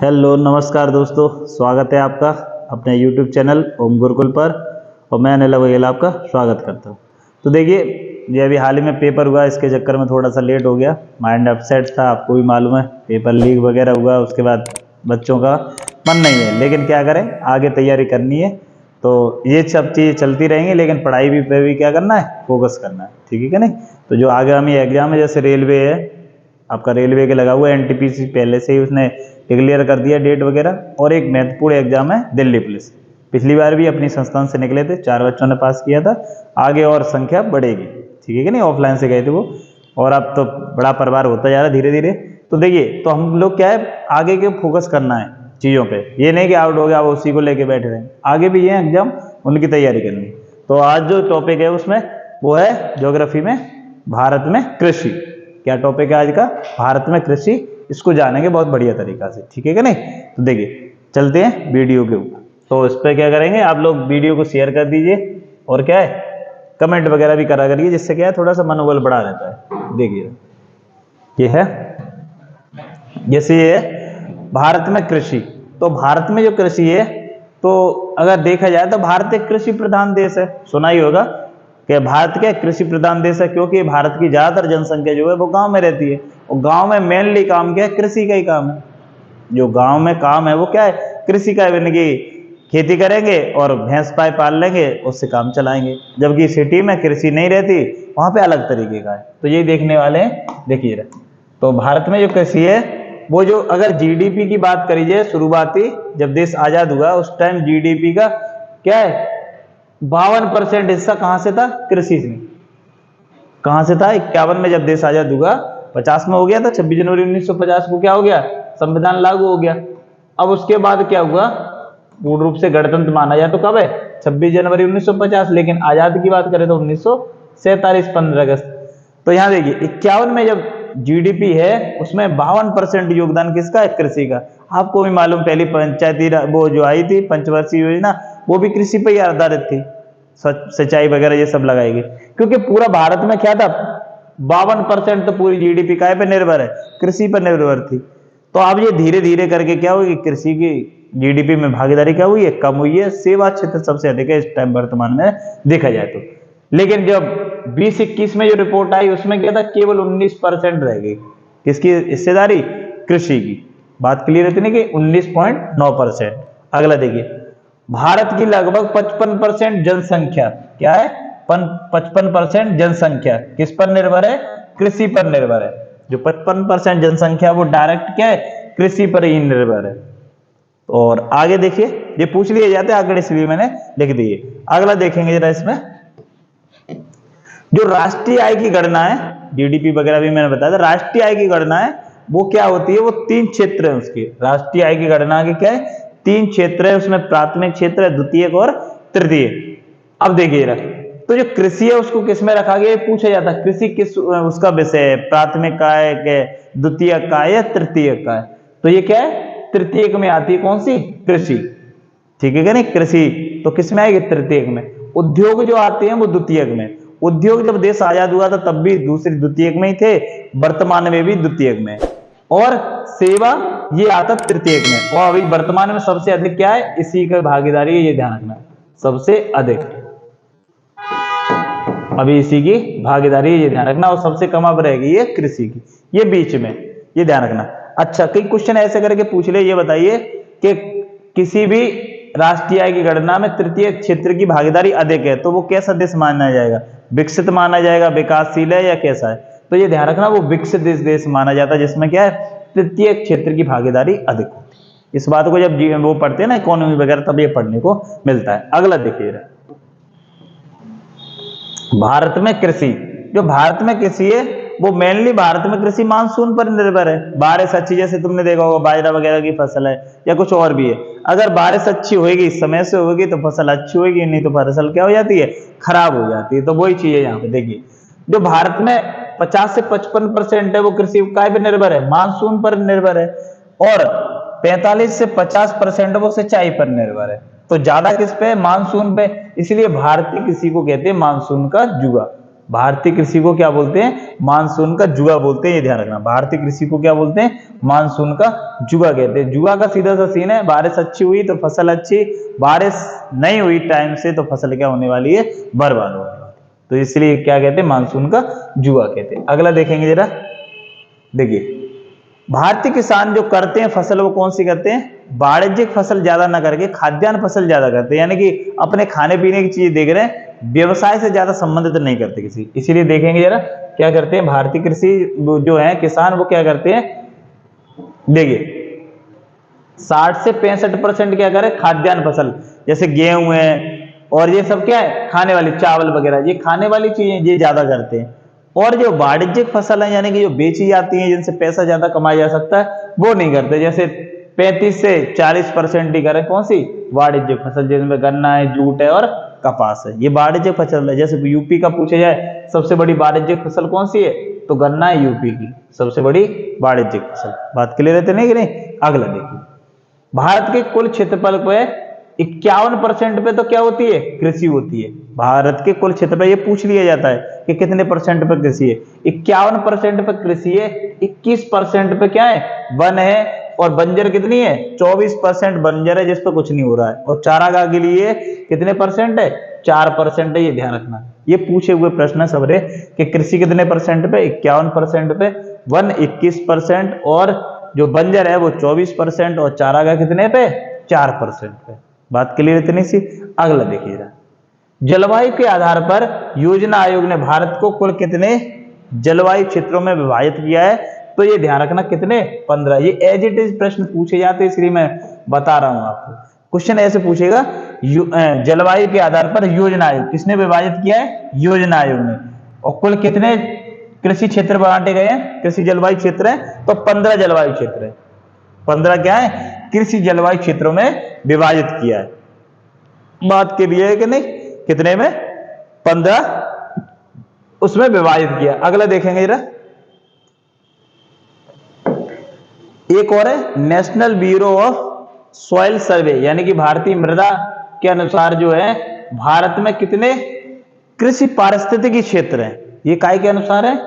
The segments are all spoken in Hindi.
हेलो नमस्कार दोस्तों, स्वागत है आपका अपने यूट्यूब चैनल ओम गुरुकुल पर। और मैं अनिल वघेला आपका स्वागत करता हूँ। तो देखिए, ये अभी हाल ही में पेपर हुआ, इसके चक्कर में थोड़ा सा लेट हो गया, माइंड अपसेट था, आपको भी मालूम है। पेपर लीक वगैरह हुआ, उसके बाद बच्चों का मन नहीं है, लेकिन क्या करें, आगे तैयारी करनी है। तो ये सब चीज़ चलती रहेंगी, लेकिन पढ़ाई भी पे भी क्या करना है, फोकस करना है, ठीक है क्या नहीं। तो जो आगे हमें एग्जाम है, जैसे रेलवे है, आपका रेलवे के लगा हुआ है, एनटीपीसी पहले से ही उसने डिक्लेयर कर दिया डेट वगैरह। और एक महत्वपूर्ण एग्जाम है दिल्ली पुलिस, पिछली बार भी अपनी संस्थान से निकले थे, 4 बच्चों ने पास किया था, आगे और संख्या बढ़ेगी, ठीक है कि नहीं। ऑफलाइन से गए थे वो, और अब तो बड़ा परिवार होता जा रहा है धीरे धीरे। तो देखिए, तो हम लोग क्या है, आगे के फोकस करना है चीज़ों पे, ये नहीं कि आउट हो गया वो उसी को लेके बैठे रहे, आगे भी ये एग्जाम उनकी तैयारी करनी। तो आज जो टॉपिक है उसमें वो है ज्योग्राफी में भारत में कृषि। क्या टॉपिक है आज का, भारत में कृषि। इसको जानेंगे बहुत बढ़िया तरीका से, ठीक है कि नहीं। तो देखिए, चलते हैं वीडियो के ऊपर। तो इस पर क्या करेंगे, आप लोग वीडियो को शेयर कर दीजिए, और क्या है, कमेंट वगैरह भी करा करिए, जिससे क्या है, थोड़ा सा मनोबल बढ़ा रहता है। देखिए, ये है, जैसे ये है भारत में कृषि। तो भारत में जो कृषि है, तो अगर देखा जाए तो भारत एक कृषि प्रधान देश है। सुना ही होगा कि भारत क्या कृषि प्रधान देश है, क्योंकि भारत की ज्यादातर जनसंख्या जो है वो गांव में रहती है, और गांव में मेनली काम क्या है, कृषि का ही काम है। जो गांव में काम है वो क्या है, कृषि का है, यानी कि खेती करेंगे और भैंस पाए पाल लेंगे, उससे काम चलाएंगे। जबकि सिटी में कृषि नहीं रहती, वहां पे अलग तरीके का है। तो यही देखने वाले हैं, देखिए। तो भारत में जो कृषि है, वो जो अगर जीडीपी की बात करी जाए, शुरुआती जब देश आजाद हुआ उस टाइम जीडीपी का क्या है, 52% हिस्सा कहां से था, कृषि से। कहां से था, 51 में जब देश आजाद हुआ, 50 में हो गया था, 26 जनवरी 1950 को क्या हो गया, संविधान लागू हो गया। अब उसके बाद क्या हुआ, पूर्ण रूप से गणतंत्र माना जाए तो कब है, 26 जनवरी 1950। लेकिन आजाद की बात करें तो 1947 15 अगस्त। तो यहां देखिए, 51 में जब जीडीपी है, उसमें 52% योगदान किसका है, कृषि का। आपको भी मालूम, पहली पंचायती वो जो आई थी पंचवर्षीय योजना, वो भी कृषि पर ही आधारित थी, सिंचाई वगैरह ये सब लगाई गई। क्योंकि पूरा भारत में क्या था, 52% तो पूरी जीडीपी काय पे निर्भर है, कृषि पर निर्भर थी। तो अब ये धीरे धीरे करके क्या हुई, कृषि की जीडीपी में भागीदारी क्या हुई है, कम हुई है। सेवा क्षेत्र सबसे अधिक है इस टाइम वर्तमान में देखा जाए तो। लेकिन जब 2021 में जो रिपोर्ट आई, उसमें क्या था, केवल 19% रह गई किसकी हिस्सेदारी, कृषि की। बात क्लियर है इतनी कि 19.9%। अगला देखिए, भारत की लगभग 55% जनसंख्या क्या है, 55% जनसंख्या किस पर निर्भर है, कृषि पर निर्भर है। जो 55% जनसंख्या वो डायरेक्ट क्या है, कृषि पर ही निर्भर है। और आगे देखिए, ये पूछ लिए जाते हैं आगे, इसलिए मैंने लिख दिए। अगला देखेंगे जरा, इसमें जो राष्ट्रीय आय की गणना है, जीडीपी वगैरह भी मैंने बताया था, राष्ट्रीय आय की गणना है वो क्या होती है, वो 3 क्षेत्र है उसके। राष्ट्रीय आय की गणना के क्या है, 3 क्षेत्र है उसमें, प्राथमिक क्षेत्र है, द्वितीयक और तृतीय। अब देखिए, तो जो कृषि है उसको किस में रखा गया, पूछा जाता है, कृषि किस उसका विषय है, प्राथमिक का है, द्वितीयक का है या तृतीयक का है। तो ये क्या है, तृतीयक में आती है, कौन सी, कृषि, ठीक है क्या नहीं। कृषि तो किस में आएगी, तृतीयक में। उद्योग जो आते हैं वो द्वितीयक में। उद्योग जब देश आजाद हुआ था तब भी दूसरी द्वितीयक में ही थे, वर्तमान में भी द्वितीयक में। और सेवा ये आता तृतीयक में। और अभी वर्तमान में सबसे अधिक क्या है, इसी की भागीदारी है, ये ध्यान रखना, सबसे अधिक अभी इसी की भागीदारी, ये ध्यान रखना। और सबसे कम अब रहेगी ये कृषि की, ये बीच में, ये ध्यान रखना। अच्छा, कई क्वेश्चन ऐसे करके पूछ ले, ये बताइए कि किसी भी राष्ट्रीय आय की गणना में तृतीय क्षेत्र की भागीदारी अधिक है, तो वो कैसा देश माना जाएगा, विकसित माना जाएगा, विकासशील है, या कैसा है। तो ये ध्यान रखना, वो विकसित देश माना जाता है, जिसमें क्या है, तृतीय क्षेत्र की भागीदारी अधिक होती है। इस बात को जब वो पढ़ते हैं ना इकोनॉमी वगैरह, तब ये पढ़ने को मिलता है। अगला देखिए, भारत में कृषि। जो भारत में कृषि है वो मेनली भारत में कृषि मानसून पर निर्भर है। बारिश अच्छी, जैसे तुमने देखा होगा बाजरा वगैरह की फसल है या कुछ और भी है, अगर बारिश अच्छी होगी, समय से होगी, तो फसल अच्छी होगी, नहीं तो फसल क्या हो जाती है, खराब हो जाती है। तो वही चीज है यहाँ पे। देखिए, जो भारत में 50 से 55% है वो कृषि काय पर निर्भर है, मानसून पर निर्भर है। और 45 से 50% वो सिंचाई पर निर्भर है। तो ज्यादा किस पे, मानसून पे। इसलिए भारतीय कृषि को कहते हैं मानसून का जुआ। भारतीय कृषि को क्या बोलते हैं? मानसून का जुआ बोलते हैं, ये ध्यान रखना। भारतीय कृषि को क्या बोलते हैं? मानसून का जुआ कहते हैं। जुआ का सीधा सा सीन है, बारिश अच्छी हुई तो फसल अच्छी, बारिश नहीं हुई टाइम से तो फसल क्या होने वाली है? बर्बाद होने वाली। तो इसलिए क्या कहते हैं? मानसून का जुआ कहते हैं। अगला देखेंगे जरा, देखिए भारतीय किसान जो करते हैं फसल वो कौन सी करते हैं? वाणिज्यिक फसल ज्यादा ना करके खाद्यान्न फसल ज्यादा करते हैं, यानी कि अपने खाने पीने की चीज देख रहे हैं, व्यवसाय से ज्यादा संबंधित नहीं करते किसी। इसीलिए देखेंगे जरा क्या करते हैं भारतीय कृषि जो है किसान, वो क्या करते हैं? देखिए 60 से 65% क्या करें? खाद्यान्न फसल, जैसे गेहूं है और ये सब क्या है? खाने वाली चावल वगैरह, ये खाने वाली चीजें ये ज्यादा करते हैं। और जो वाणिज्यिक फसल है यानी कि जो बेची जाती है, जिनसे पैसा ज्यादा कमाया जा सकता है, वो नहीं करते। जैसे 35 से 40% ही करें कौन सी? वाणिज्यिक फसल, जिनमें गन्ना है, जूट है और कपास है, ये वाणिज्यिक फसल है। जैसे यूपी का पूछा जाए सबसे बड़ी वाणिज्यिक फसल कौन सी है, तो गन्ना है यूपी की सबसे बड़ी वाणिज्यिक फसल। बात क्लियर रहते नहीं कि नहीं? अगला देखिए, भारत के कुल क्षेत्रफल पे 51% पे तो क्या होती है? कृषि होती है। भारत के कुल क्षेत्र पे ये पूछ लिया जाता है कि कितने परसेंट पे कृषि है? 51% पे कृषि है, 21% पे क्या है? वन है। और बंजर कितनी है? 24% बंजर है, जिस पे कुछ नहीं हो रहा है। और चारागाह के लिए कितने परसेंट है? 4% है, ये ध्यान रखना। ये पूछे हुए प्रश्न है सबरे कि कृषि कितने परसेंट पे? 51% पे, वन 21% और जो बंजर है वो 24% और चारागाह कितने पे? 4% पे। बात क्लियर इतनी सी। अगला देखिएगा, जलवायु के आधार पर योजना आयोग ने भारत को कुल कितने जलवायु क्षेत्रों में विभाजित किया है? तो ये ध्यान रखना कितने? 15। ये एज इट इज प्रश्न पूछे जाते हैं, इसलिए मैं बता रहा हूं आपको। क्वेश्चन ऐसे पूछेगा, जलवायु के आधार पर योजना आयोग किसने विभाजित किया है? योजना आयोग ने। और कुल कितने कृषि क्षेत्र बांटे गए हैं? कृषि जलवायु क्षेत्र है तो 15 जलवायु क्षेत्र है। 15 क्या है? कृषि जलवायु क्षेत्रों में विभाजित किया है। बात के लिए है कि नहीं? कितने में? 15 उसमें विभाजित किया। अगला देखेंगे जरा, एक और है नेशनल ब्यूरो ऑफ सॉइल सर्वे, यानी कि भारतीय मृदा के अनुसार जो है भारत में कितने कृषि पारिस्थितिकी क्षेत्र हैं? ये काय के अनुसार है?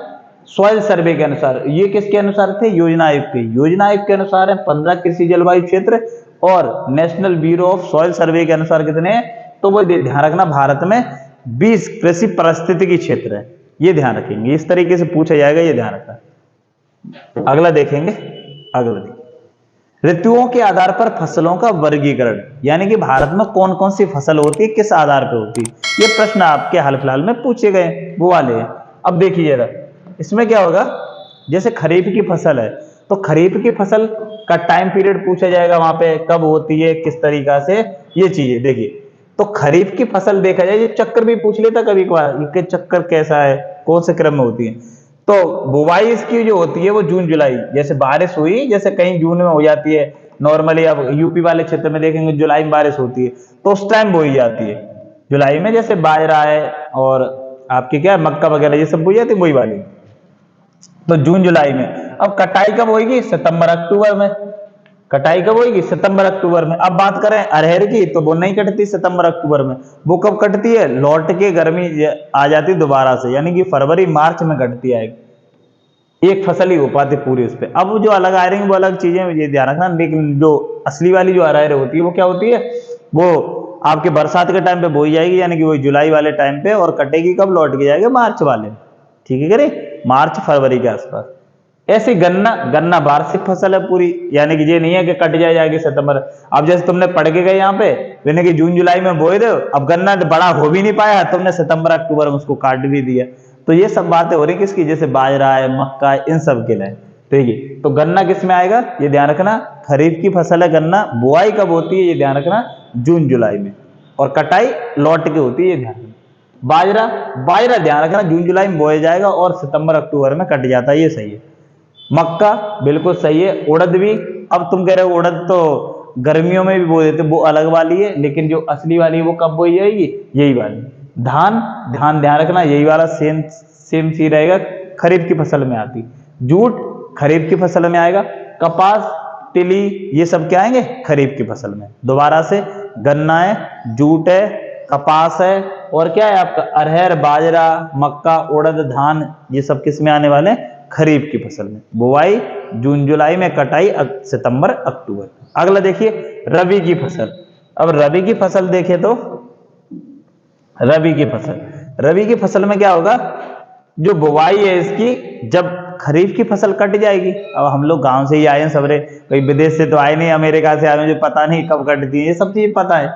सॉइल सर्वे के अनुसार। ये किसके अनुसार थे? योजना आयोग के। योजना आयोग के अनुसार है 15 कृषि जलवायु क्षेत्र, और नेशनल ब्यूरो ऑफ सॉइल सर्वे के अनुसार कितने हैं? तो वो ध्यान रखना भारत में 20 कृषि पारिस्थितिकी क्षेत्र है। ये ध्यान रखेंगे, इस तरीके से पूछा जाएगा, ये ध्यान रखना। अगला देखेंगे, अगला देखिए, ऋतुओं के आधार पर फसलों का वर्गीकरण, यानी कि भारत में कौन कौन सी फसल होती है, किस आधार पर होती है, ये प्रश्न आपके हाल फिलहाल में पूछे गए वो वाले हैं। अब देखिए जरा, इसमें क्या होगा, जैसे खरीफ की फसल है तो खरीफ की फसल का टाइम पीरियड पूछा जाएगा, वहां पे कब होती है, किस तरीका से, ये चीजें देखिए। तो खरीफ की फसल देखा जाए, ये चक्कर भी पूछ लेता कभी कभार, ये चक्कर कैसा है, कौन से क्रम में होती है। तो बुवाई इसकी जो होती है वो जून जुलाई, जैसे बारिश हुई, जैसे कहीं जून में हो जाती है नॉर्मली, अब यूपी वाले क्षेत्र में देखेंगे जुलाई में बारिश होती है तो उस टाइम बोई जाती है जुलाई में, जैसे बाजरा है और आपकी क्या मक्का वगैरह ये सब बोई जाती है वही वाली, तो जून जुलाई में। अब कटाई कब होगी? सितंबर अक्टूबर में। कटाई कब होगी? सितंबर अक्टूबर में। अब बात करें अरहर की तो वो नहीं कटती सितंबर अक्टूबर में, वो कब कटती है? लौट के गर्मी आ जाती दोबारा से, यानी कि फरवरी मार्च में कटती है। एक फसल ही हो पाती पूरी उस पर। अब जो अलग आ रही है वो अलग चीजें, ये ध्यान रखना। लेकिन जो असली वाली जो अरहर होती है वो क्या होती है? वो आपके बरसात के टाइम पे बोई जाएगी, यानी कि वही जुलाई वाले टाइम पे, और कटेगी कब? लौट के जाएगी मार्च वाले, ठीक है करे, मार्च फरवरी के आसपास। ऐसे गन्ना, गन्ना वार्षिक फसल है पूरी, यानी कि ये नहीं है कि कट जाएगी सितंबर। अब जैसे तुमने पढ़ के गए यहाँ पे, यानी कि जून जुलाई में बोए दो, अब गन्ना बड़ा हो भी नहीं पाया, तुमने सितंबर अक्टूबर में उसको काट भी दिया। तो ये सब बातें हो रही किसकी? जैसे बाजरा है, मक्का है, इन सब के लिए, ठीक है। तो गन्ना किस में आएगा? ये ध्यान रखना, खरीफ की फसल है गन्ना। बुआई कब होती है? ये ध्यान रखना, जून जुलाई में। और कटाई लौट के होती है, ये ध्यान रखना। बाजरा, बाजरा ध्यान रखना जून जुलाई में बोया जाएगा और सितंबर अक्टूबर में कट जाता है, ये सही है। मक्का बिल्कुल सही है। उड़द भी, अब तुम कह रहे हो उड़द तो गर्मियों में भी बो देते, वो अलग वाली है, लेकिन जो असली वाली है वो कब बोई जाएगी? यही वाली। धान, ध्यान रखना, यही वाला सेम सेम सी रहेगा, खरीफ की फसल में आती। जूट खरीफ की फसल में आएगा। कपास, तिली, ये सब क्या आएंगे? खरीफ की फसल में। दोबारा से, गन्ना है, जूट है कपास है, और क्या है आपका अरहर, बाजरा, मक्का, उड़द, धान, ये सब किस में आने वाले हैं? खरीफ की फसल में। बुआई जून जुलाई में, कटाई सितंबर अक्टूबर। अगला देखिए रबी की फसल। अब रबी की फसल देखें तो रबी की फसल में क्या होगा? जो बुवाई है इसकी, जब खरीफ की फसल कट जाएगी। अब हम लोग गांव से ही आए हैं सबरे, कोई विदेश से तो आए नहीं, अमेरिका से आए हैं, जो पता नहीं कब कटती है, ये सब चीज पता है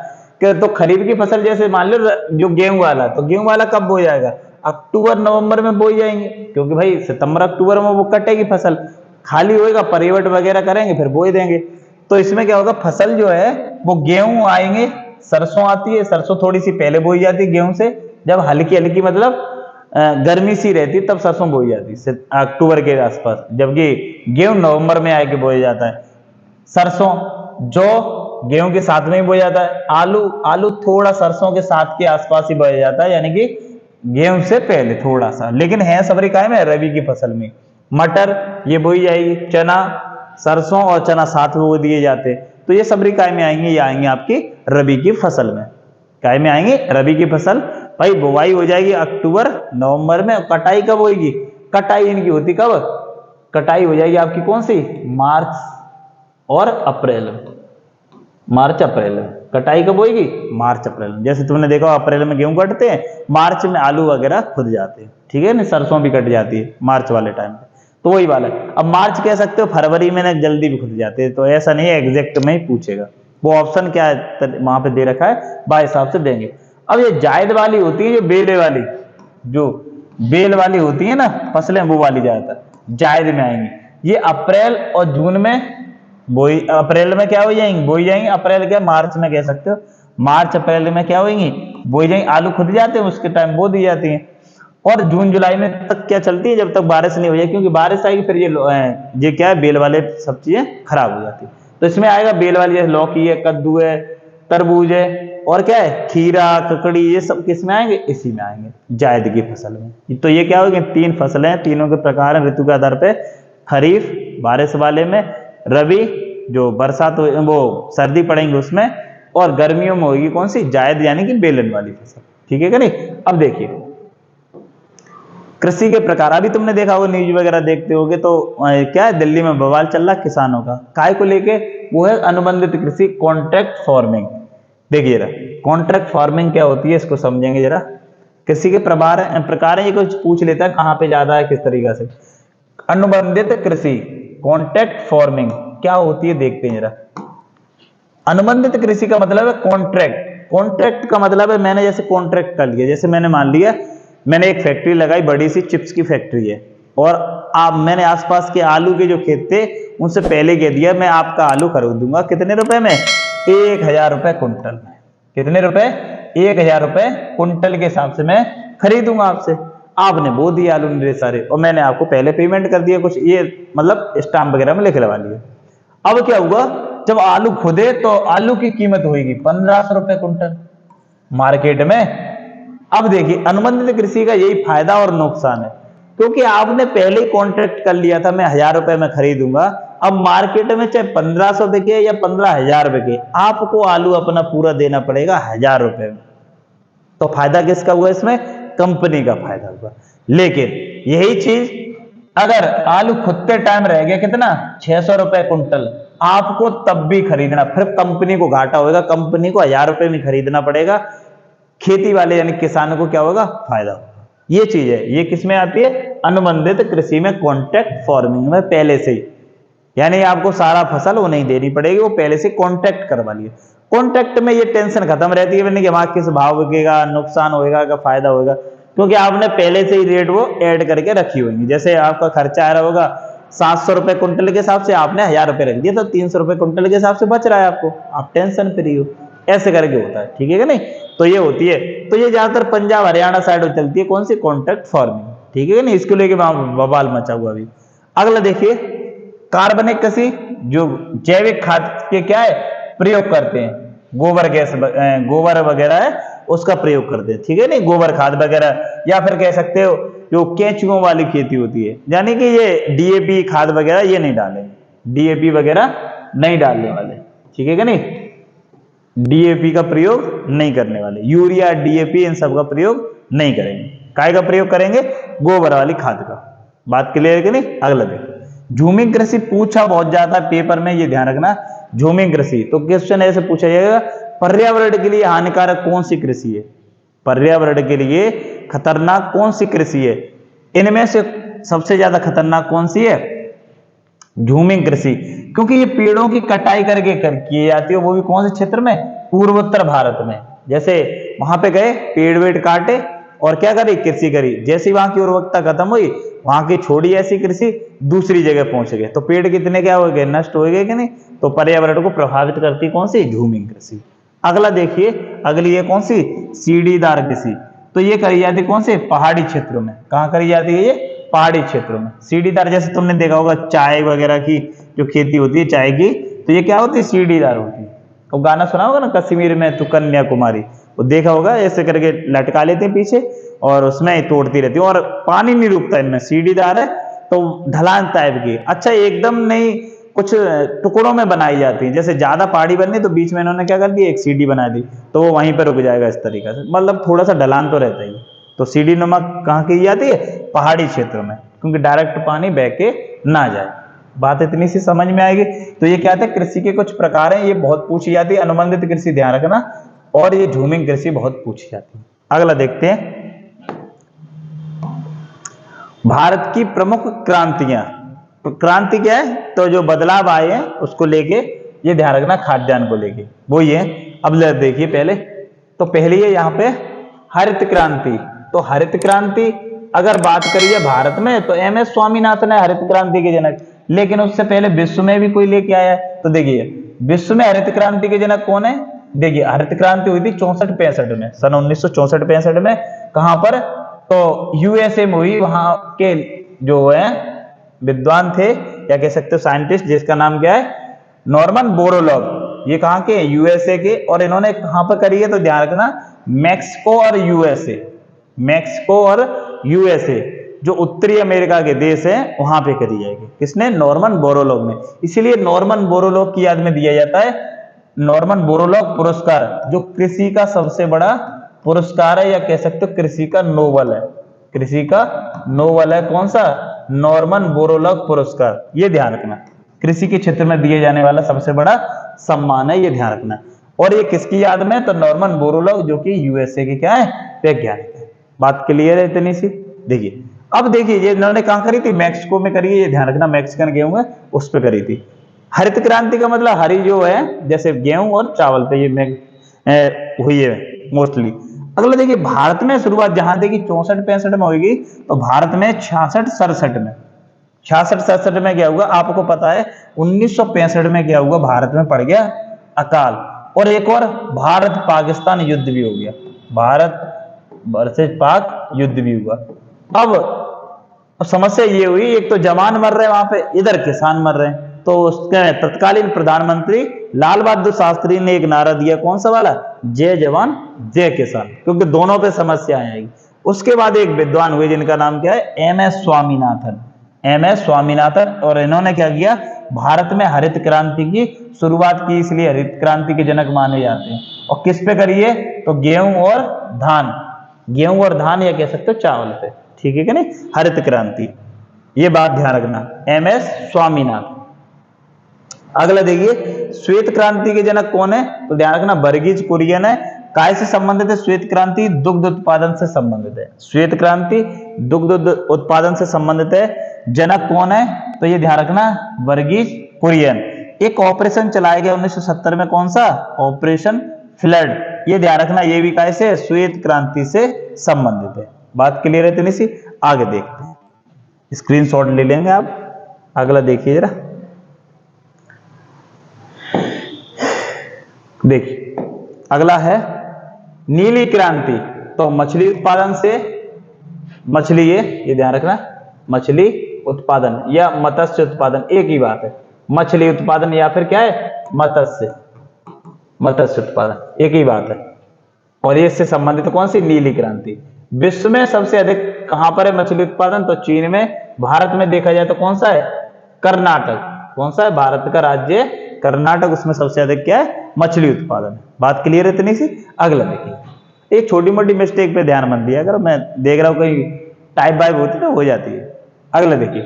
कि तो खरीफ की फसल जैसे मान लो जो गेहूं वाला, तो गेहूं वाला कब बोया जाएगा? अक्टूबर नवंबर में बोई जाएंगे, क्योंकि भाई सितंबर अक्टूबर में वो कटेगी फसल, खाली होएगा, परिवट वगैरह करेंगे, फिर बोई देंगे। तो इसमें क्या होगा? फसल जो है वो गेहूं आएंगे, सरसों आती है, सरसों थोड़ी सी पहले बोई जाती है गेहूं से, जब हल्की हल्की मतलब गर्मी सी रहती तब सरसों बोई जाती है अक्टूबर के आसपास, जबकि गेहूं नवंबर में आके बोया जाता है। सरसों जो गेहूं के साथ में ही बोया जाता है। आलू थोड़ा सरसों के साथ के आसपास ही बोया जाता है, यानी कि गेहूं से पहले थोड़ा सा, लेकिन है सबरी काय में रबी की फसल में। मटर ये बोई जाएगी, चना, सरसों और चना साथ में बो दिए जाते, तो ये सबरी काय में आएंगे, ये आएंगे आपकी रबी की फसल में। काय में आएंगे? रबी की फसल। भाई बुवाई हो जाएगी अक्टूबर नवंबर में, कटाई कब होगी? कटाई इनकी होती कब? कटाई हो जाएगी आपकी कौन सी? मार्च और अप्रैल, मार्च अप्रैल। कटाई कब होगी? मार्च अप्रैल। जैसे तुमने देखा अप्रैल में गेहूं कटते हैं, मार्च में आलू वगैरह खुद जाते हैं, ठीक है ना, सरसों भी कट जाती है मार्च वाले टाइम पे, तो वही वाला है। अब मार्च कह सकते हो, फरवरी में ना जल्दी भी खुद जाते हैं, तो ऐसा नहीं है, एग्जैक्ट में ही पूछेगा। वो ऑप्शन क्या है वहां पे दे रखा है, बाय हिसाब से देंगे। अब ये जायद वाली होती है, जो बेले वाली, जो बेल वाली होती है ना फसलें, वो वाली ज्यादातर जायद में आएंगी। ये अप्रैल और जून में बोई, अप्रैल में क्या हो जाएंगी? बोई जाएंगी। अप्रैल क्या, मार्च में कह सकते हो, मार्च अप्रैल में क्या होगी? बोई जाएंगी। आलू खुद जाते हैं, उसके टाइम बो दी जाती है। और जून जुलाई में तक क्या चलती है? जब तक बारिश नहीं हो जाए, क्योंकि बारिश आएगी फिर ये क्या है, बेल वाले सब चीजें खराब हो जाती है। तो इसमें आएगा बेल वाली, जैसे लौकी है, कद्दू है, तरबूज है, और क्या है, खीरा, ककड़ी, ये सब किस में आएंगे? इसी में आएंगे, जायद की फसल में। तो ये क्या होगी? 3 फसलें, तीनों के प्रकार हैं ऋतु के आधार पे। खरीफ बारिश वाले में, रबी जो बरसात वो सर्दी पड़ेंगे उसमें, और गर्मियों में होगी कौन सी? जायद, यानी कि बेलन वाली फसल, ठीक है कि नहीं। अब देखिए कृषि के प्रकार, अभी तुमने देखा होगा, न्यूज वगैरह देखते होगे, तो क्या है, दिल्ली में बवाल चल रहा किसानों का, काय को लेके? वो है अनुबंधित कृषि, कॉन्ट्रैक्ट फार्मिंग। देखिए जरा कॉन्ट्रैक्ट फार्मिंग क्या होती है, इसको समझेंगे जरा। कृषि के प्रकार है, ये कुछ पूछ लेता है कहाँ पे ज्यादा है, किस तरीका से। अनुबंधित कृषि, कॉन्ट्रैक्ट फार्मिंग क्या होती है, देखते हैं जरा। अनुबंधित कृषि का मतलब है कॉन्ट्रैक्ट। कॉन्ट्रैक्ट का मतलब है, मैंने जैसे कॉन्ट्रैक्ट कर लिया, जैसे मैंने मान लिया मैंने एक फैक्ट्री लगाई, बड़ी सी चिप्स की फैक्ट्री है, और आप मैंने आसपास के आलू के जो खेत थे उनसे पहले कह दिया मैं आपका आलू खरीद दूंगा कितने रुपए में? 1000 रुपए कुंटल में। कितने रुपए? 1000 रुपए कुंटल के हिसाब से मैं खरीदूंगा आपसे। आपने बो दिया आलू मेरे सारे, और मैंने आपको पहले पेमेंट कर दिया कुछ, ये मतलब स्टाम्प वगैरह में लिख लगा लिया। अब क्या हुआ, जब आलू खुदे तो आलू की कीमत होगी 1500 रुपए कुंटल मार्केट में। अब देखिए अनुबंधित कृषि का यही फायदा और नुकसान है, क्योंकि आपने पहले ही कॉन्ट्रैक्ट कर लिया था मैं 1000 रुपए में खरीदूंगा। अब मार्केट में चाहे 1500 बिके या 15000 बिके, आपको आलू अपना पूरा देना पड़ेगा 1000 रुपए में। तो फायदा किसका हुआ इसमें? कंपनी का फायदा हुआ। लेकिन यही चीज अगर आलू खुदते टाइम रह गया कितना, 600 रुपए कुंटल, आपको तब भी खरीदना, फिर कंपनी को घाटा होगा, कंपनी को 1000 रुपए में खरीदना पड़ेगा। खेती वाले यानी किसानों को क्या होगा? फायदा होगा। ये चीज है, ये किसमें आती है? अनुबंधित कृषि में, कॉन्ट्रैक्ट फार्मिंग में पहले से ही, यानी आपको सारा फसल वो नहीं देनी पड़ेगी, वो पहले से कॉन्ट्रैक्ट करवा लिए। कॉन्ट्रैक्ट में ये टेंशन खत्म रहती है कि वहां किस भाव बिकेगा, नुकसान होगा का फायदा होगा, क्योंकि आपने पहले से ही रेट वो ऐड करके रखी होगी। जैसे आपका खर्चा आ रहा होगा 700 रुपए कुंटल के हिसाब से, आपने 1000 रुपए रख दिया, तो 300 रुपए कुंटल के हिसाब से बच रहा है आपको, आप टेंशन फ्री हो। ऐसे करके होता है, ठीक है कि नहीं। तो ये होती है, तो ये ज्यादातर पंजाब हरियाणा साइड में चलती है, कौन सी? कॉन्ट्रैक्ट फार्मिंग, ठीक है कि नहीं। इसको लेके बवाल मचा हुआ अभी। अगला देखिए कार्बनिक कृषि, जो जैविक खाद के क्या है प्रयोग करते हैं, गोबर गैस, गोबर वगैरह है उसका प्रयोग करते हैं, ठीक है नहीं, गोबर खाद वगैरह, या फिर कह सकते हो जो केंचुओं वाली खेती होती है, यानी कि ये डीएपी खाद वगैरह ये नहीं डाले, डीएपी वगैरह नहीं डालने वाले, ठीक है कि नहीं। डीएपी का प्रयोग नहीं करने वाले, यूरिया डीएपी इन सब का प्रयोग नहीं करेंगे। काय का प्रयोग करेंगे? गोबर वाली खाद का। बात क्लियर है कि नहीं? अगला देखो, झूमिंग कृषि पूछा बहुत ज्यादा पेपर में, ये ध्यान रखना। झूमिंग कृषि तो क्वेश्चन ऐसे पूछा जाएगा, पर्यावरण के लिए हानिकारक कौन सी कृषि है? पर्यावरण के लिए खतरनाक कौन सी कृषि है? इनमें से सबसे ज्यादा खतरनाक कौन सी है? झूमिंग कृषि, क्योंकि ये पेड़ों की कटाई करके की जाती है, वो भी कौन से क्षेत्र में? पूर्वोत्तर भारत में। जैसे वहां पे गए, पेड़ वेड़ काटे और क्या करी? कृषि करी। जैसी वहां की उर्वरकता खत्म हुई, वहां की छोड़ी ऐसी कृषि, दूसरी जगह पहुंच गए, तो पेड़ कितने क्या हो गए? नष्ट हो गए कि नहीं? तो पर्यावरण को प्रभावित करती कौन सी? झूमिंग कृषि। अगला देखिए, अगली है कौन सी? सीढ़ीदार कृषि। तो ये करी जाती कौन से? पहाड़ी क्षेत्रों में। कहाँ करी जाती है ये? पहाड़ी क्षेत्रों में। सीढ़ीदार, जैसे तुमने देखा होगा चाय वगैरह की जो खेती होती है चाय की, तो ये क्या होती है? सीढ़ीदार होती है। तो गाना सुना होगा ना, कश्मीर में तो कन्याकुमारी, वो देखा होगा, ऐसे करके लटका लेते हैं पीछे और उसमें ही तोड़ती रहती है, और पानी नहीं रुकता इनमें, सीढ़ीदार है तो ढलान टाइप की। अच्छा, एकदम नहीं, कुछ टुकड़ों में बनाई जाती है। जैसे ज्यादा पहाड़ी बननी तो बीच में इन्होंने क्या कर दिया? एक सीढ़ी बना दी, तो वो वहीं पर रुक जाएगा इस तरीके से, मतलब थोड़ा सा ढलान तो रहता ही। तो सीढ़ी नुमा कहाँ की जाती है? पहाड़ी क्षेत्रों में, क्योंकि डायरेक्ट पानी बह के ना जाए। बात इतनी सी समझ में आएगी। तो ये क्या था? कृषि के कुछ प्रकार हैं, ये बहुत पूछी जाती है। अनुबंधित कृषि ध्यान रखना, और ये झूमिंग कृषि बहुत पूछी जाती है। अगला देखते हैं, भारत की प्रमुख क्रांतियां। क्रांति क्या है? तो जो बदलाव आए हैं उसको लेके, ये ध्यान रखना, खाद्यान्न को लेके वो ये। अब देखिए पहले, तो पहली है यहाँ पे हरित क्रांति। तो हरित क्रांति अगर बात करिए भारत में, तो एम एस स्वामीनाथन है हरित क्रांति के जनक, लेकिन उससे पहले विश्व में भी कोई लेके आया है। तो देखिए विश्व में हरित क्रांति के जनक कौन है? देखिए हरित क्रांति हुई थी 64-65 में, सन 1964-65 में। कहां पर? तो यूएसए में हुई। वहां के जो है विद्वान थे, या कह सकते हो साइंटिस्ट, जिसका नाम क्या है? नॉर्मन बोरोलॉग। ये कहां के? यूएसए के। और इन्होंने कहां पर करी है? तो ध्यान रखना, मैक्सिको और यूएसए। मैक्सिको और यूएसए, जो उत्तरी अमेरिका के देश हैं, वहां पे करी जाएगी। किसने? नॉर्मन बोरोलॉग ने। इसीलिए नॉर्मन बोरोलॉग की याद में दिया जाता है नॉर्मन बोरोलॉग पुरस्कार, जो कृषि का सबसे बड़ा पुरस्कार है, या कह सकते हो कृषि का नोबल है। कृषि का नोबल है कौन सा? नॉर्मन बोरोलॉग पुरस्कार। ये ध्यान रखना, कृषि के क्षेत्र में दिए जाने वाला सबसे बड़ा सम्मान है, ये ध्यान रखना। और ये किसकी याद में? तो नॉर्मन बोरोलॉग, जो कि यूएसए के क्या है? वैज्ञानिक है। बात क्लियर है इतनी सी? देखिए अब देखिए, ये इन्होंने कहां करी थी? मैक्सिको में करी है, ये ध्यान रखना। मैक्सिकन गेहूं है उस पर करी थी। हरित क्रांति का मतलब हरी जो है, जैसे गेहूं और चावल पे ये हुई है मोस्टली। अगला देखिए, भारत में शुरुआत जहां देखिए 64-65 में होगी, तो भारत में 66-67 में, 66-67 में क्या हुआ? आपको पता है 1965 में क्या हुआ? भारत में पड़ गया अकाल। और एक और भारत पाकिस्तान युद्ध भी हो गया, भारत वर्सेस पाक युद्ध भी हुआ। अब समस्या ये हुई, एक तो जवान मर रहे हैं वहां पे, इधर किसान मर रहे हैं। तो उसके तत्कालीन प्रधानमंत्री लाल बहादुर शास्त्री ने एक नारा दिया, कौन सा वाला? जय जवान जय किसान, क्योंकि दोनों पे समस्याएं आएगी। उसके बाद एक विद्वान हुए जिनका नाम क्या है? M S Swaminathan. M S Swaminathan. और इन्होंने क्या किया? भारत में हरित क्रांति की शुरुआत की, इसलिए हरित क्रांति के जनक माने जाते हैं। और किस पे करिए? तो गेहूं और धान, गेहूं और धान, या कह सकते हो चावल पे। ठीक है कि नहीं? हरित क्रांति, ये बात ध्यान रखना, एम एस स्वामीनाथन। अगला देखिए, श्वेत क्रांति के जनक कौन है? तो ध्यान रखना, वर्गीज कुरियन है। काय से संबंधित है श्वेत क्रांति? दुग्ध उत्पादन से संबंधित है। श्वेत क्रांति दुग्ध उत्पादन से संबंधित है। जनक कौन है? तो ये ध्यान रखना, वर्गीज कुरियन। एक ऑपरेशन चलाया गया 1970 में, कौन सा? Operation flood. ये ध्यान रखना, ये भी काय से? श्वेत क्रांति से संबंधित है। बात क्लियर है इतनी सी? आगे देखते हैं, स्क्रीनशॉट ले लेंगे आप। अगला देखिए जरा, देखिए अगला है नीली क्रांति। तो मछली उत्पादन से, मछली ये ध्यान रखना, मछली उत्पादन या मत्स्य उत्पादन एक ही बात है। मछली उत्पादन या फिर क्या है? मत्स्य उत्पादन एक ही बात है। और ये इससे संबंधित कौन सी? नीली क्रांति। विश्व में सबसे अधिक कहां पर है मछली उत्पादन? तो चीन में। भारत में देखा जाए तो कौन सा है? कर्नाटक। कौन सा है? भारत का राज्य कर्नाटक, उसमें सबसे अधिक क्या है? मछली उत्पादन है। बात क्लियर है इतनी सी? अगला देखिए, एक छोटी मोटी मिस्टेक पे ध्यान मत दिया, अगर मैं देख रहा हूँ कहीं टाइप बाइप होती तो हो जाती है। अगला देखिए,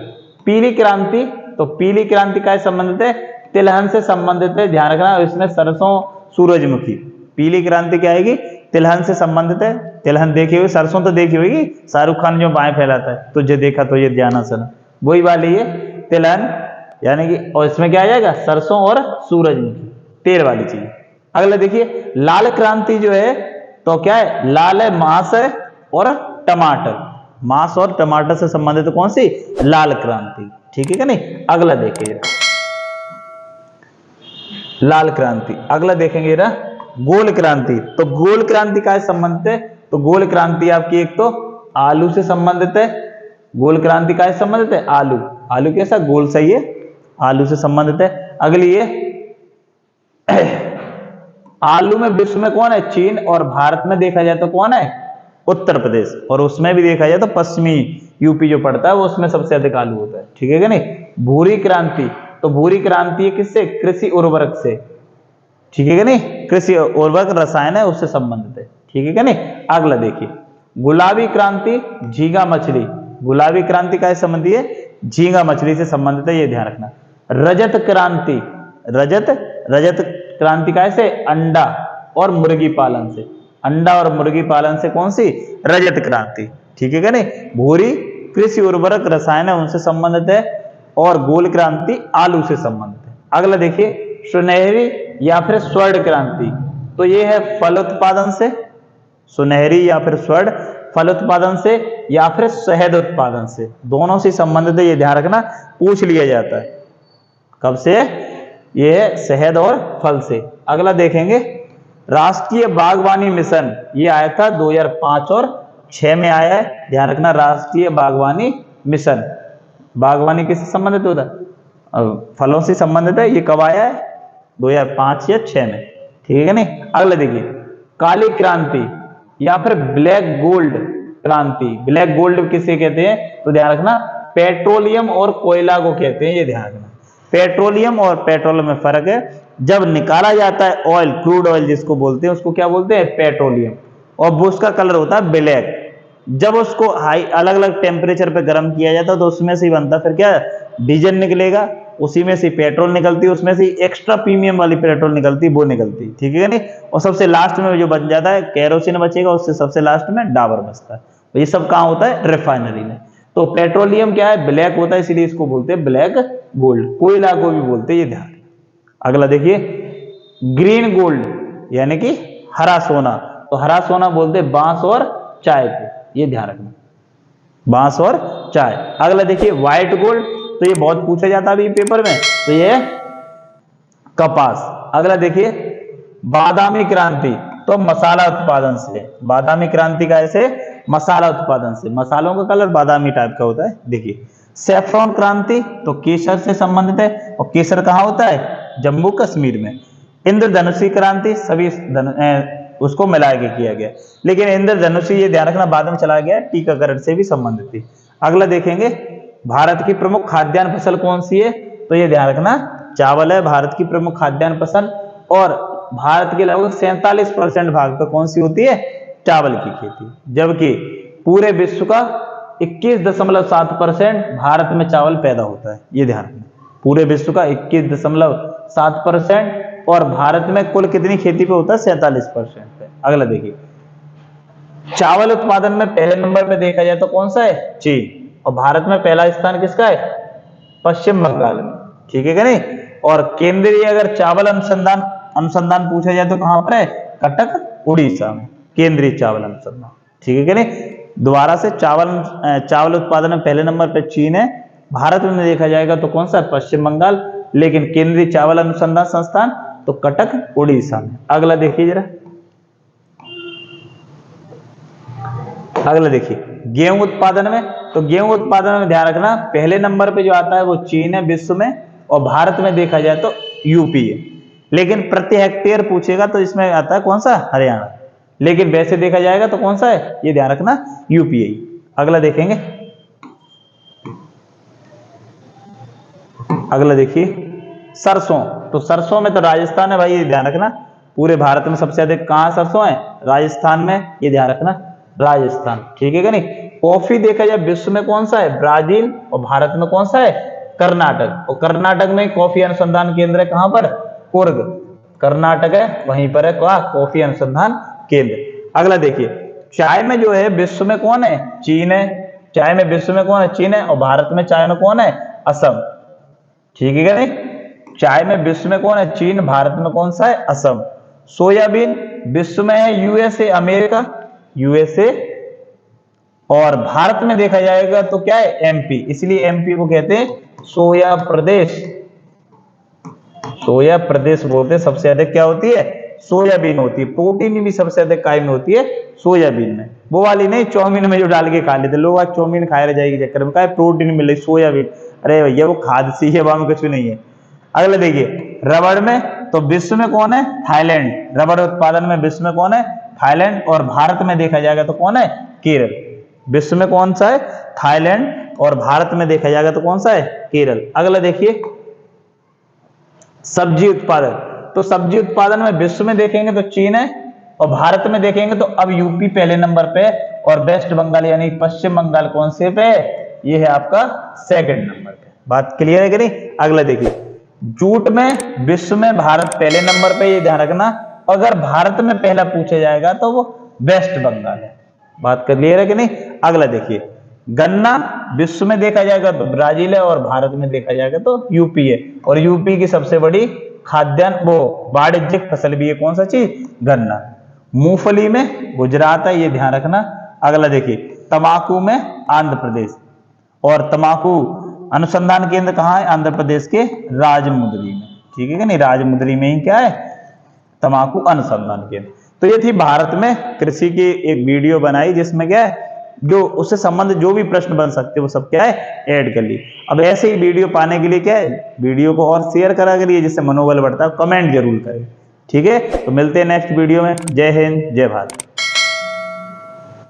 पीली क्रांति, तो पीली क्रांति का संबंधित है? तिलहन से संबंधित है, ध्यान रखना। इसमें सरसों, सूरजमुखी, पीली क्रांति क्या आएगी? तिलहन से संबंधित है। तिलहन देखी हुई, सरसों तो देखी होगी, शाहरुख खान जो बाएं फैलाता है, तुझे देखा तो ये ध्यान आसन, वही वाली है तिलहन, यानी कि, और इसमें क्या आ जाएगा? सरसों और सूरजमुखी, तेल वाली चीज। अगला देखिए, लाल क्रांति जो है तो क्या है? लाल है मांस है और टमाटर, मांस और टमाटर से संबंधित कौन सी? लाल क्रांति, ठीक है क्या नहीं? अगला देखिए लाल क्रांति। अगला देखेंगे ना गोल क्रांति, तो गोल क्रांति का संबंधित है? तो गोल क्रांति आपकी एक तो आलू से संबंधित है। गोल क्रांति का संबंधित है? आलू, आलू कैसा? गोल, सही है, आलू से संबंधित है। अगली है आलू में विश्व में कौन है? चीन, और भारत में देखा जाए तो कौन है? उत्तर प्रदेश, और उसमें भी देखा जाए तो पश्चिमी यूपी जो पड़ता है वो, उसमें सबसे अधिक आलू होता है, ठीक है क्या नहीं? भूरी क्रांति, तो भूरी क्रांति है किससे? कृषि उर्वरक से, ठीक है क्या नहीं? कृषि उर्वरक रसायन है उससे संबंधित है, ठीक है क्या नहीं? अगला देखिए, गुलाबी क्रांति, झींगा मछली, गुलाबी क्रांति का संबंधी है? झींगा मछली से संबंधित है, ये ध्यान रखना। रजत क्रांति, रजत क्रांति का से? अंडा और मुर्गी पालन से, अंडा और मुर्गी पालन से कौन सी? रजत क्रांति, ठीक है क्या नहीं? भूरी कृषि उर्वरक रसायन है उनसे संबंधित है, और गोल क्रांति आलू से संबंधित है। अगला देखिए, सुनहरी या फिर स्वर्ण क्रांति, तो ये है फल उत्पादन से, सुनहरी या फिर स्वर्ण, फल उत्पादन से या फिर शहद उत्पादन से, दोनों से संबंधित है, ये ध्यान रखना, पूछ लिया जाता है। कब से? ये है शहद और फल से। अगला देखेंगे, राष्ट्रीय बागवानी मिशन, ये आया था 2005 और 6 में आया है, ध्यान रखना। राष्ट्रीय बागवानी मिशन, बागवानी किससे संबंधित होता है? फलों से संबंधित है। ये कब आया है? 2005 या 6 में, ठीक है नहीं? अगला देखिए, काली क्रांति या फिर ब्लैक गोल्ड क्रांति, ब्लैक गोल्ड किसे कहते हैं? तो ध्यान रखना, पेट्रोलियम और कोयला को कहते हैं, ये ध्यान रखना। पेट्रोलियम और पेट्रोल में फर्क है। जब निकाला जाता है ऑयल, क्रूड ऑयल जिसको बोलते हैं, उसको क्या बोलते हैं? पेट्रोलियम, और वो उसका कलर होता है ब्लैक। जब उसको हाई अलग अलग टेम्परेचर पे गर्म किया जाता है तो उसमें से ही बनता, फिर क्या? डीजल निकलेगा, उसी में से पेट्रोल निकलती है, उसमें से एक्स्ट्रा प्रीमियम वाली पेट्रोल निकलती है, वो निकलती है, ठीक है नहीं? और सबसे लास्ट में जो बच जाता है केरोसिन बचेगा, उससे सबसे लास्ट में डाबर बचता है। तो ये सब कहाँ होता है? रिफाइनरी में। तो पेट्रोलियम क्या है? ब्लैक होता है, इसीलिए इसको बोलते हैं ब्लैक गोल्ड, कोयला को भी बोलते हैं, ये ध्यान। अगला देखिए, ग्रीन गोल्ड यानी कि हरा सोना, तो हरा सोना बोलते हैं बांस और चाय को, ये ध्यान रखना, बांस और चाय। अगला देखिए, व्हाइट गोल्ड, तो ये बहुत पूछा जाता है अभी पेपर में, तो ये कपास। अगला देखिए, बादामी क्रांति, तो मसाला उत्पादन से, बादामी क्रांति का ऐसे? मसाला उत्पादन से, मसालों का कलर बादामी टाइप का होता है। देखिए, सैफ्रॉन क्रांति, तो केसर से संबंधित है, और केसर कहाँ होता है? जम्मू कश्मीर में। इंद्रधनुषी क्रांति, सभी उसको मिला के किया गया, लेकिन इंद्रधनुषी ये ध्यान रखना बाद में चला गया, टीकाकरण से भी संबंधित थी। अगला देखेंगे, भारत की प्रमुख खाद्यान्न फसल कौन सी है? तो ये ध्यान रखना, चावल है भारत की प्रमुख खाद्यान्न फसल, और भारत के लगभग 47% भाग पर कौन सी होती है? चावल की खेती, जबकि पूरे विश्व का 21.7% भारत में चावल पैदा होता है, ये ध्यान रखना। पूरे विश्व का 21.7%, और भारत में कुल कितनी खेती पे होता है? 47% पे। अगला देखिए, चावल उत्पादन में पहले नंबर पे देखा जाए तो कौन सा है? चीन, और भारत में पहला स्थान किसका है? पश्चिम बंगाल में, ठीक है क्या नहीं? और केंद्रीय अगर चावल अनुसंधान पूछा जाए तो कहां पर है? कटक, उड़ीसा में, केंद्रीय चावल अनुसंधान, ठीक है क्या नहीं? दोबारा से चावल उत्पादन में पहले नंबर पे चीन है, भारत में देखा जाएगा तो कौन सा? पश्चिम बंगाल, लेकिन केंद्रीय चावल अनुसंधान संस्थान तो कटक, उड़ीसा में। अगला देखिए जरा, अगला देखिए, गेहूं उत्पादन में, तो गेहूं उत्पादन में ध्यान रखना, पहले नंबर पे जो आता है वो चीन है विश्व में, और भारत में देखा जाए तो यूपी है, लेकिन प्रति हेक्टेयर पूछेगा तो इसमें आता है कौन सा? हरियाणा, लेकिन वैसे देखा जाएगा तो कौन सा है? ये ध्यान रखना, यूपी है। अगला देखेंगे, अगला देखिए सरसों, तो सरसों में तो राजस्थान है भाई, ये ध्यान रखना। पूरे भारत में सबसे अधिक कहाँ सरसों है? राजस्थान में, ये ध्यान रखना, राजस्थान। ठीक है कि नहीं। कॉफी देखा जाए विश्व में कौन सा है? ब्राजील। और भारत में कौन सा है? कर्नाटक। और कर्नाटक में कॉफी अनुसंधान केंद्र है कहां पर? कुर्ग। कर्नाटक है, वहीं पर है कॉफी अनुसंधान केंद्र। अगला देखिए चाय में जो है विश्व में कौन है? चीन है। चाय में विश्व में कौन है? चीन है। और भारत में चाय में कौन है? असम। ठीक है क्या नहीं। चाय में विश्व में कौन है? चीन। भारत में कौन सा है? असम। सोयाबीन विश्व में है यूएसए, अमेरिका, यूएसए। और भारत में देखा जाएगा तो क्या है? एमपी। इसलिए एमपी को कहते हैं सोया प्रदेश। सोया प्रदेश बोलते हैं। सबसे अधिक क्या होती है? सोयाबीन होती है। प्रोटीन भी सबसे अधिक काय में होती है? सोयाबीन में। वो वाली नहीं चाउमीन में जो डाल के खा लेते लोग, आज चाउमीन खाए रह जाएगी चक्कर में, क्या प्रोटीन मिले? सोयाबीन। अरे भैया वो खाद सी है, वहां में कुछ नहीं है। अगला देखिए रबड़ में तो विश्व में कौन है? थाईलैंड। रबड़ उत्पादन में विश्व में कौन है? थाईलैंड। और भारत में देखा जाएगा तो कौन है? केरल। विश्व में कौन सा है? थाईलैंड। और भारत में देखा जाएगा तो कौन सा है? केरल। अगला देखिए सब्जी उत्पादन, तो सब्जी उत्पादन में विश्व में देखेंगे तो चीन है। और भारत में देखेंगे तो अब यूपी पहले नंबर पे, और वेस्ट बंगाल यानी पश्चिम बंगाल कौन से पे? ये है आपका सेकंड नंबर पे। बात क्लियर है कि नहीं। अगला देखिए जूट में विश्व में भारत पहले नंबर पे, ये ध्यान रखना। अगर भारत में पहला पूछा जाएगा तो वो वेस्ट बंगाल है। बात क्लियर है कि नहीं। अगला देखिए गन्ना विश्व में देखा जाएगा तो ब्राजील है। और भारत में देखा जाएगा तो यूपी है। और यूपी की सबसे बड़ी खाद्यान्न वो वाणिज्यिक फसल भी है कौन सा चीज? गन्ना। मूंगफली में गुजरात है, ये ध्यान रखना। अगला देखिए तंबाकू में आंध्र प्रदेश। और तंबाकू अनुसंधान केंद्र कहाँ है? आंध्र प्रदेश के राजमुंदरी में। ठीक है कि नहीं। राजमुंदरी में ही क्या है? तंबाकू अनुसंधान केंद्र। तो ये थी भारत में कृषि की एक वीडियो बनाई, जिसमें क्या है जो उससे संबंधित जो भी प्रश्न बन सकते हैं वो सब क्या है ऐड कर ली। अब ऐसे ही वीडियो पाने के लिए क्या है, वीडियो को और शेयर करा करिए, जिससे मनोबल बढ़ता है। कमेंट जरूर करें। ठीक है, तो मिलते हैं नेक्स्ट वीडियो में। जय हिंद, जय भारत।